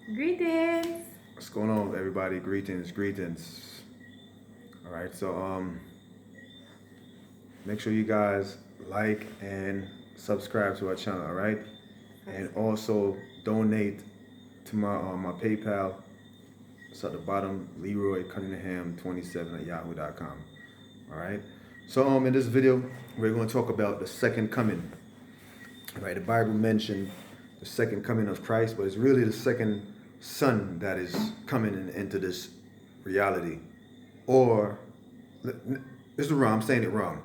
Greetings. What's going on, everybody? Greetings, greetings. All right, so make sure you guys like and subscribe to our channel. All right, and Subscribe. also donate to my PayPal. It's at the bottom, Leroy Cunningham 27 at yahoo.com. All right. So in this video, we're going to talk about the second coming. All right, the Bible mentioned the second coming of Christ, but it's really the second son that is coming into this reality. Or this is wrong. I'm saying it wrong.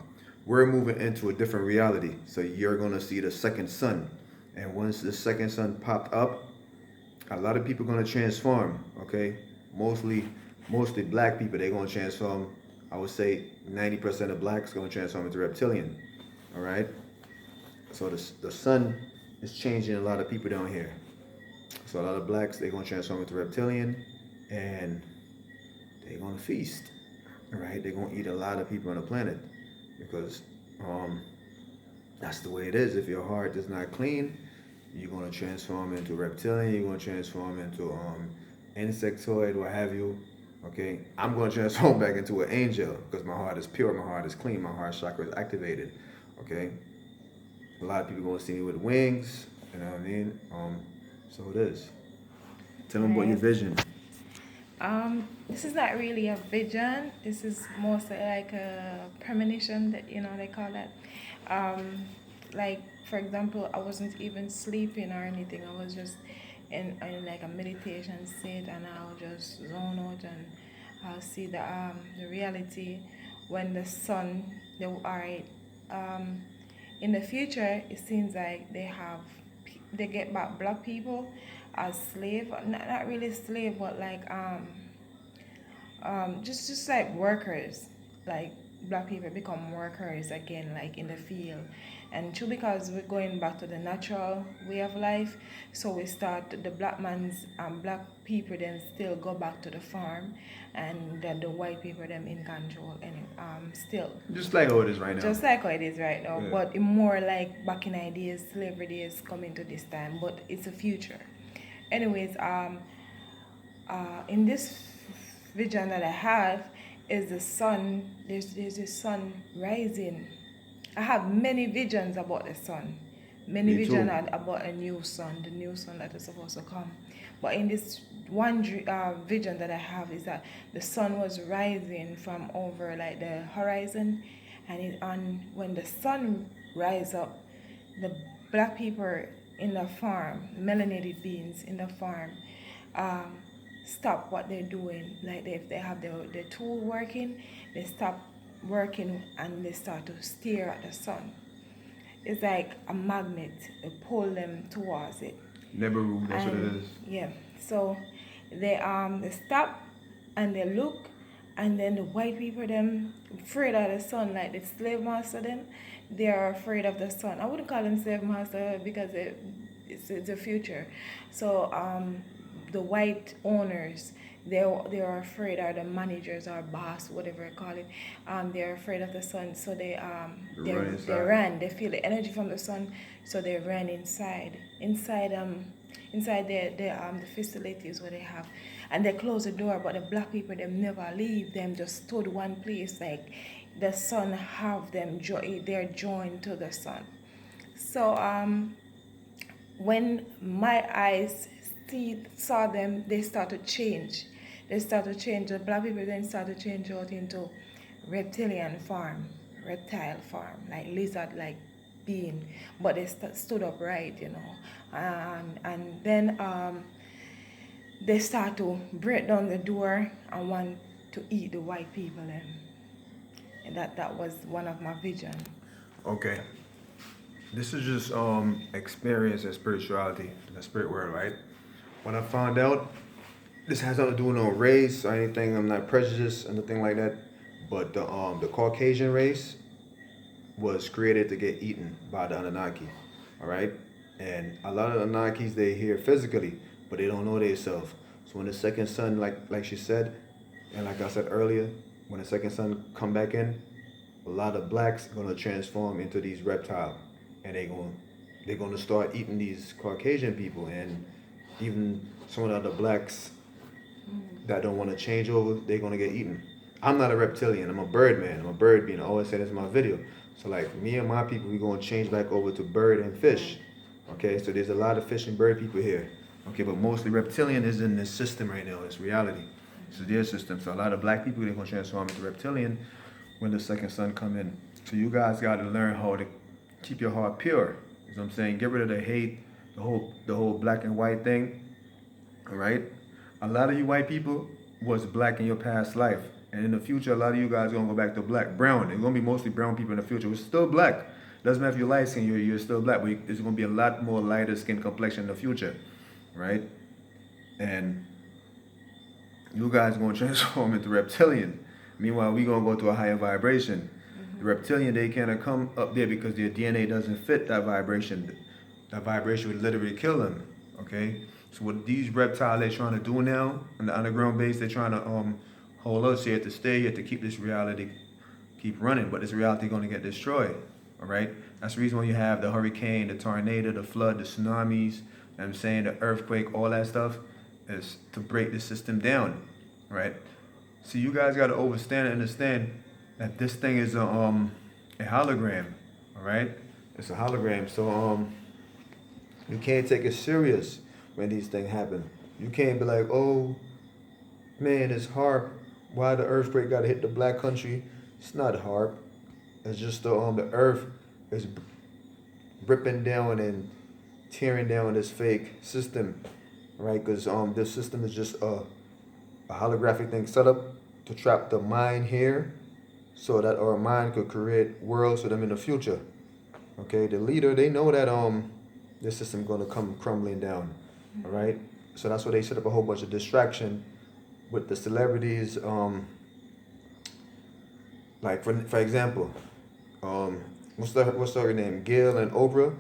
We're moving into a different reality. So you're going to see the second sun. And once the second sun popped up, a lot of people are going to transform. Okay, mostly black people. They're going to transform. I would say 90% of blacks going to transform into reptilian. All right. So the sun is changing a lot of people down here. So a lot of blacks they're going to transform into reptilian, and they're going to feast. Right? They're gonna eat a lot of people on the planet because that's the way it is. If your heart is not clean, you're gonna transform into reptilian. You're gonna transform into insectoid, what have you. Okay, I'm gonna transform back into an angel because my heart is pure, my heart is clean, my heart chakra is activated. Okay, a lot of people gonna see me with wings. You know what I mean? So it is. Tell them about your Right. vision. This is not really a vision. This is mostly like a premonition that they call that. Like for example, I wasn't even sleeping or anything. I was just in like a meditation state, and I'll just zone out and I'll see the reality when the sun. The alright. Um, in the future, it seems like they get back black people as slave, not really slave, but like just like workers, like black people become workers again, like in the field. And true, because we're going back to the natural way of life, so we start the black people then still go back to the farm, and then the white people them in control, and still Just like how it is right now. just like how it is right now, Yeah. but more like back in ideas, slavery days coming to this time, but it's a future. Anyways, in this vision that I have, is the sun. There's the sun rising. I have many visions about the sun, many Me visions too. about a new sun, the new sun that is supposed to come. But in this one vision that I have is that the sun was rising from over like the horizon, and when the sun rise up, the black people in the farm, melanated beings in the farm, um, stop what they're doing. Like if they have the tool working, they stop working and they start to stare at the sun. It's like a magnet, it pull them towards it. Nibiru, that's what it And is. yeah, so they stop and they look, and then the white people them afraid of the sun, like the slave master them, they are afraid of the sun. I wouldn't call them slave master because it's the future. So the white owners, they are afraid, or the managers or boss, whatever you call it, they're afraid of the sun, so The run they inside. ran, they feel the energy from the sun, so they ran inside the facilities where they have, and they close the door, but the black people them never leave, them just stood one place, like the sun have them they're joined to the sun. So when my eyes saw them, they start to change. They start to change. The black people then start to change out into reptilian form, reptile form, like lizard like being. But they stood upright, And then they start to break down the door and want to eat the white people. And that was one of my vision. Okay. This is just experience and spirituality in the spirit world, right? When I found out, this has nothing to do with no race or anything. I'm not prejudiced or anything like that. But the Caucasian race was created to get eaten by the Anunnaki, all right? And a lot of Anunnakis they here physically, but they don't know themselves. So when the second son, like she said, and like I said earlier, when the second son come back in, a lot of blacks gonna transform into these reptiles, and they're gonna start eating these Caucasian people, and even some of the other blacks that don't want to change over, they're gonna get eaten. I'm not a reptilian. I'm a bird man. I'm a bird being. I always say this in my video. So like me and my people, we gonna change back over to bird and fish. Okay, so there's a lot of fish and bird people here. Okay, but mostly reptilian is in this system right now. It's reality. This is their system. So a lot of black people, they're gonna transform into reptilian when the second sun come in. So you guys got to learn how to keep your heart pure. You know what I'm saying? Get rid of the hate, the whole black and white thing. All right. A lot of you white people was black in your past life, and in the future, a lot of you guys are gonna go back to black, brown. It's gonna be mostly brown people in the future. We're still black. Doesn't matter if you're light skin, you're still black, but there's gonna be a lot more lighter skin complexion in the future, right? And you guys are gonna transform into reptilian. Meanwhile, we gonna go to a higher vibration. The reptilian, they cannot come up there because their DNA doesn't fit that vibration. That vibration would literally kill them. Okay. So what these reptiles they're trying to do now on the underground base, they're trying to hold us here to stay here to keep this reality keep running, but this reality going to get destroyed. All right. That's the reason why you have the hurricane, the tornado, the flood, the tsunamis. You know what I'm saying, the earthquake, all that stuff is to break the system down. Right. So you guys got to understand that this thing is a hologram. All right. It's a hologram. So you can't take it serious when these things happen. You can't be like, oh man, it's HARP. Why the earthquake gotta hit the black country? It's not HARP. It's just the earth is ripping down and tearing down this fake system, right? Because this system is just a holographic thing set up to trap the mind here, so that our mind could create worlds for them in the future. Okay, the leader, they know that this system gonna come crumbling down. All right, so that's why they set up a whole bunch of distraction with the celebrities. Like for example, what's her name? Gail and Oprah,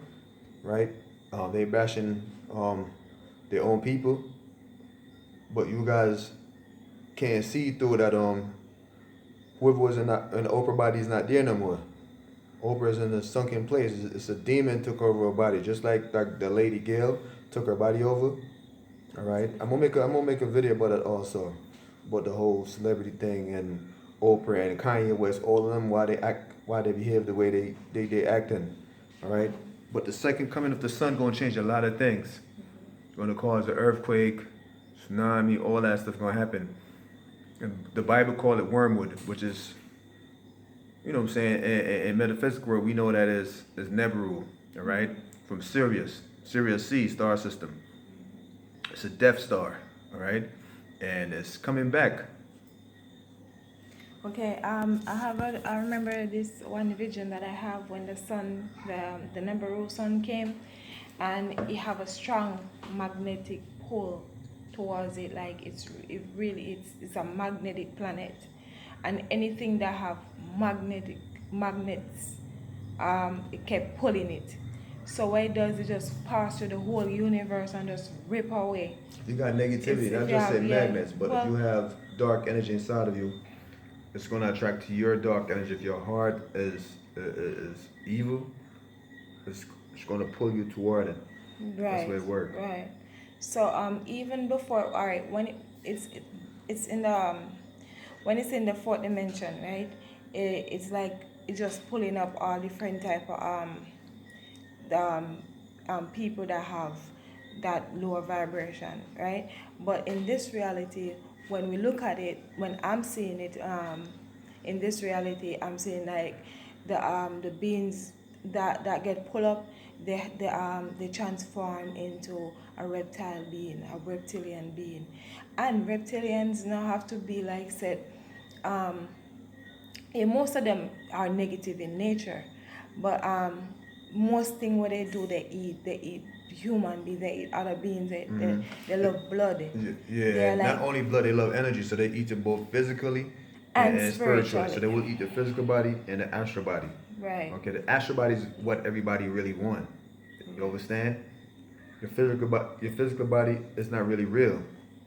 right? They bashing their own people, but you guys can't see through that. Whoever was in the Oprah body is not there no more. Oprah is in a sunken place. It's a demon took over her body, just like the lady Gail took her body over. All right, I'm gonna make a video about it also, about the whole celebrity thing and Oprah and Kanye West, all of them, why they behave the way they acting. All right, but the second coming of the sun gonna change a lot of things. It's gonna cause an earthquake, tsunami, all that stuff gonna happen. And the Bible called it wormwood, which is, you know what I'm saying, in metaphysical world, we know that is nibiru, all right, from Sirius C star system. It's a Death Star, all right, and it's coming back. Okay, I remember this one vision that I have when the sun, the nibiru sun came, and it have a strong magnetic pull towards it, like it's a magnetic planet, and anything that have magnets, it kept pulling it. So what it does, it just pass through the whole universe and just rip away. You got negativity, not just say magnets, but if you have dark energy inside of you, it's going to attract to your dark energy. If your heart is evil, it's going to pull you toward it. Right. That's the way it works. Right. So even before, all right, when it's in the when it's in the fourth dimension, right? It's like it's just pulling up all different type of people that have that lower vibration, right? But in this reality, when we look at it, when I'm seeing it, in this reality, I'm seeing like the beings that get pulled up, they transform into a reptile being, a reptilian being, and reptilians now have to be like said. Most of them are negative in nature, but most thing what they do, they eat human beings, they eat other beings, they love blood. Yeah, like, not only blood, they love energy, so they eat it both physically and spiritually. So they will eat the physical body and the astral body. Right. Okay, the astral body is what everybody really want. You understand? Your physical body is not really real.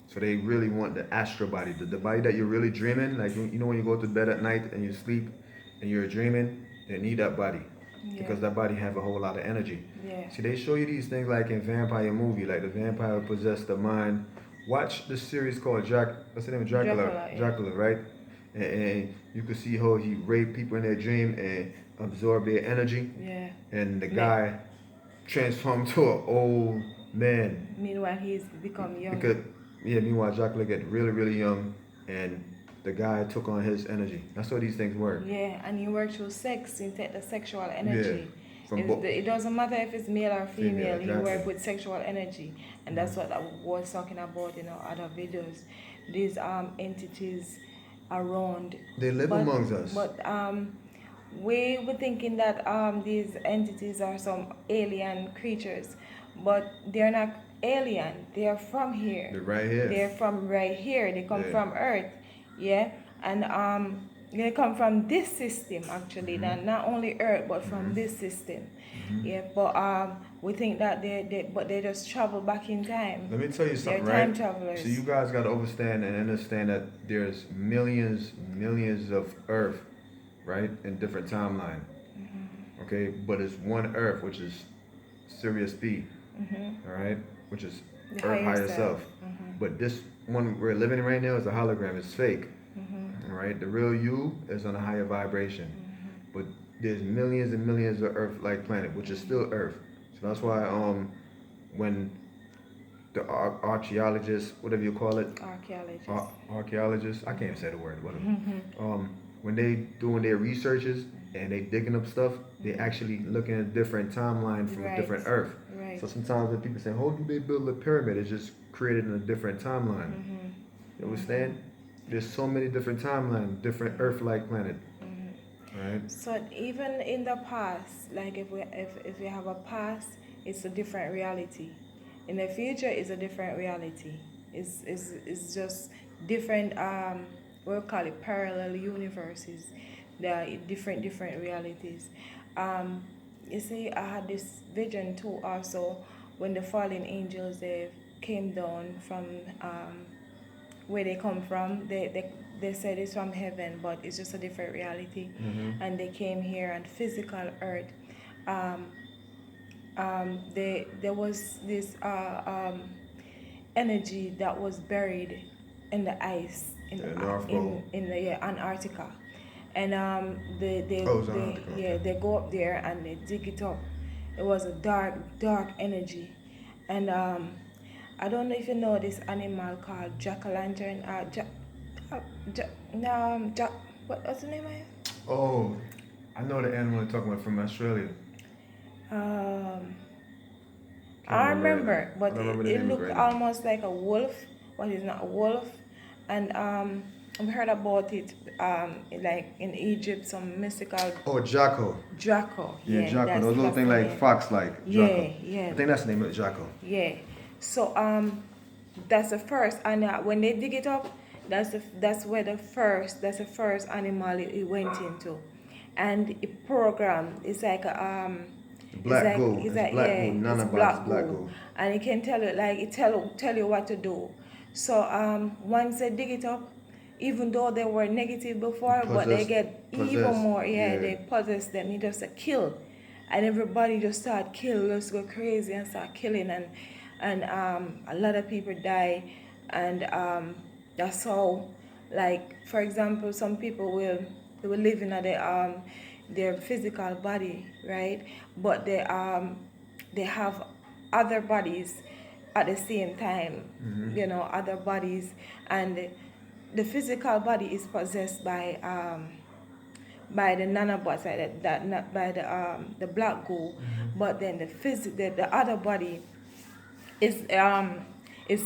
So they really want the astral body, the body that you're really dreaming. Like, you know when you go to bed at night and you sleep and you're dreaming, they need that body. because that body have a whole lot of energy. Yeah. See, they show you these things like in vampire movie, like the vampire possess the mind. Watch the series called what's the name? Dracula, yeah. Dracula, right? And you can see how he raped people in their dream and absorb their energy. Yeah. And the guy transformed to an old man. Meanwhile, he's become young. Because meanwhile Dracula get really, really young, and the guy took on his energy. That's how these things work. Yeah, and you work through sex, you take the sexual energy. Yeah. It doesn't matter if it's male or female, exactly. you work with sexual energy. And that's what I was talking about in other videos. These entities around. They live amongst us. But we were thinking that these entities are some alien creatures. But they're not alien. They are from here. They're right here. They're from right here. They come from Earth. Yeah. And they come from this system actually, not only Earth but from this system. Yeah, but we think that they just travel back in time. Let me tell you something, They're right? time travelers. So you guys got to understand that there's millions of Earth, right, in different timeline. Okay, but it's one Earth, which is Sirius B. All right, which is The Earth higher self. self. But this one we're living in right now is a hologram. It's fake. All right, the real you is on a higher vibration. But there's millions and millions of Earth-like planet, which is still Earth. So that's why when the archaeologists, whatever you call it, archaeologists, I can't say the word, whatever. When they doing their researches and they digging up stuff, they actually looking at a different timeline from a different Earth. Right. So sometimes when people say, "How do they build a pyramid?" It's just created in a different timeline. You understand? There's so many different timelines, different Earth-like planet. Right. So even in the past, like if we have a past, it's a different reality. In the future, it's a different reality. It's just different. We'll call it parallel universes. There are different realities. You see, I had this vision too. Also, when the fallen angels they came down from where they come from, they said it's from heaven, but it's just a different reality. And they came here on physical earth. There was this energy that was buried in the ice in the Antarctica, and they go up there and they dig it up. It was a dark energy, and I don't know if you know this animal called jack-o'-lantern. What's the name of it? Oh, I know the animal you're talking about from Australia. I remember, but it looked right almost like a wolf, but it's not a wolf. And I've heard about it like in Egypt, some mystical. Oh, Jacko. Jacko. Yeah, Jacko. Those little things like fox, like. Yeah. I think that's the name of it, Jacko. Yeah. So that's the first, and when they dig it up, that's the first animal it went into, and it programmed. It's like black gold. It's black gold. None of black gold. And it can tell you tell you what to do. So once they dig it up, even though they were negative before, but they get even more. Yeah, they possess them. It just kill, and everybody just start kill, just go crazy and start killing, and a lot of people die, and that's how, like for example, some people will live in their physical body, right? But they have other bodies at the same time, other bodies, and the physical body is possessed by the nanobots, by the black gold, but then the other body is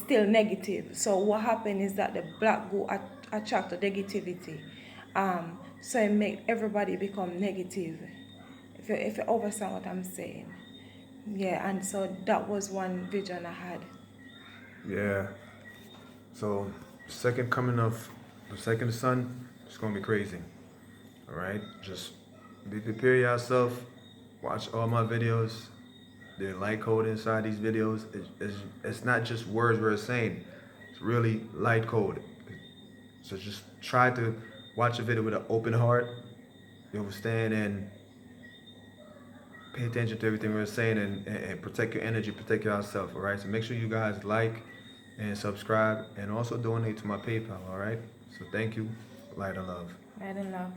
still negative. So what happened is that the black gold attract the negativity, so it make everybody become negative. If you understand what I'm saying, yeah. And so that was one vision I had. Yeah. So second coming of the second son, it's gonna be crazy. All right, just be prepare yourself. Watch all my videos. The light code inside these videos it's not just words we're saying. It's really light code. So just try to watch a video with an open heart. You understand, and pay attention to everything we're saying, and protect your energy, protect yourself. All right. So make sure you guys like and subscribe, and also donate to my PayPal. All right. So thank you. Light and love. I don't love.